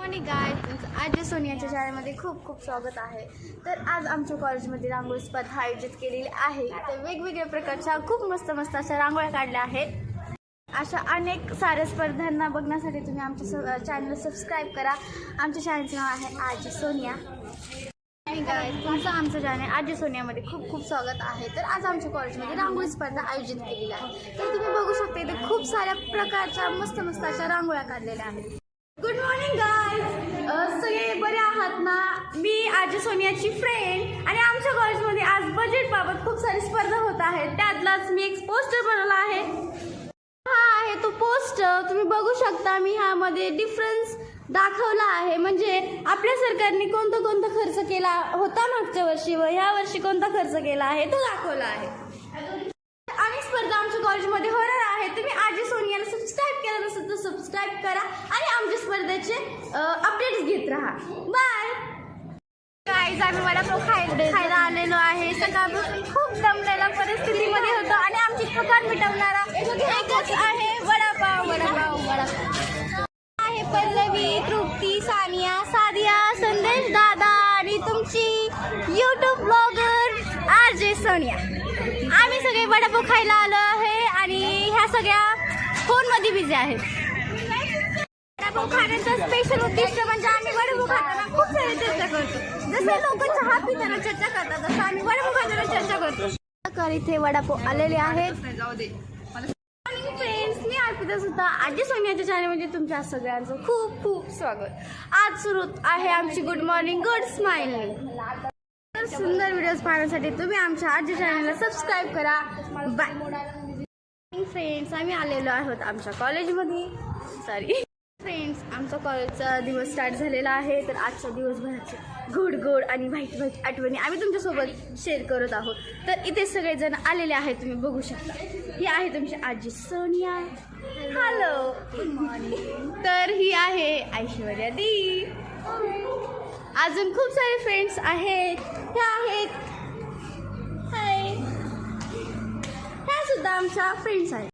Morning guys, तुमचं आजी सोनियाच्या शाळेमध्ये खूप खूप स्वागत आहे. तर आज आमच्या कॉलेजमध्ये रांगोळी स्पर्धा आयोजित केलेली आहे. तर वेगवेगळ्या प्रकारच्या खूप मस्त मस्त अशा रांगोळ्या काढल्या आहेत. अशा अनेक साऱ्या स्पर्धांना बघण्यासाठी तुम्ही आमच्या चॅनल सबस्क्राईब करा. आमच्या चॅनलचं नाव आहे आजी सोनिया. गाईज, तुमचं आमचं चॅनल आजी सोनियामध्ये खूप खूप स्वागत आहे. तर आज आमच्या कॉलेजमध्ये रांगोळी स्पर्धा आयोजित केलेली आहे. तर तुम्ही बघू शकता इथे खूप साऱ्या प्रकारच्या मस्त मस्त अशा रांगोळ्या काढलेल्या आहेत. गुड मॉर्निंग गाईज, सगळे बरे आहात ना? मी आजी सोनियाची फ्रेंड आणि आमच्या कॉलेजमध्ये आज बजेटबाबत खूप सारी स्पर्धा होत आहेत. त्यातलाच मी एक पोस्टर बनवला आहे. हा आहे तो पोस्टर. तुम्ही बघू शकता मी ह्यामध्ये डिफरन्स दाखवला आहे. म्हणजे आपल्या सरकारने कोणता कोणता खर्च केला होता मागच्या वर्षी व ह्या वर्षी कोणता खर्च केला आहे तो दाखवला आहे. अनेक स्पर्धा आमच्या कॉलेजमध्ये होणार आहे. तुम्ही आजी सोनियाला सबस्क्राईब केलं नसेल तर सबस्क्राईब करा आणि आमच्या स्पर्धेचे अपडेट्स घेत राहा. बाय गाईज, आम्ही वडापाव खायला आलेलो आहे. सकाळपासून खूप दमलेल्या परिस्थितीमध्ये होतो आणि आमची थकान मिटवणारा एकच आहे वडापाव. वडापाव वडापाव आहे. पल्लवी, तृप्ती, सानिया, सादिया, संदेश दादा आणि तुमची यूट्यूब ब्लॉगर आजी सोनिया. आम्ही सगळे वडापाव खायला आलो आहे आणि ह्या सगळ्या फोनमध्ये बिझी आहेत. वडापाव खाण्याचं स्पेशल उद्दिष्ट म्हणजे आम्ही वडापाव खाताना खूप सारी चर्चा करतो. जसं लोक चहा पिताना चर्चा करतात तसं आम्ही वडापाव खाताना चर्चा करतो. तर इथे वडापाव आलेले आहेत. फ्रेंड्स, मी अर्पिता सुद्धा आजी सोनियाच्या चॅनलमध्ये तुमच्या सगळ्यांचं खूप खूप स्वागत. आज सुरू आहे आमची गुड मॉर्निंग गुड स्माइल. तर सुंदर व्हिडिओज पाहण्यासाठी तुम्ही आमच्या आजी चॅनलला सबस्क्राईब करा. बाय फ्रेंड्स, आम्ही आलेलो आहोत आमच्या कॉलेजमध्ये. फ्रेंड्स, आमचा कॉलेजचा दिवस स्टार्ट झालेला आहे. तर आजच्या दिवसभराचे गोड गोड आणि वाईट वाईट आठवणी आम्ही तुमच्यासोबत शेअर करत आहोत. तर इथे सगळेजण आलेले आहेत, तुम्ही बघू शकता. ही आहे तुमची आजी सोनिया. Hello, good morning. तर ही आहे ऐश्वर्या दी. अजून खूप सारे फ्रेंड्स आहेत. ह्या आहेत, हाय, ह्या सुद्धा आमच्या फ्रेंड्स आहेत.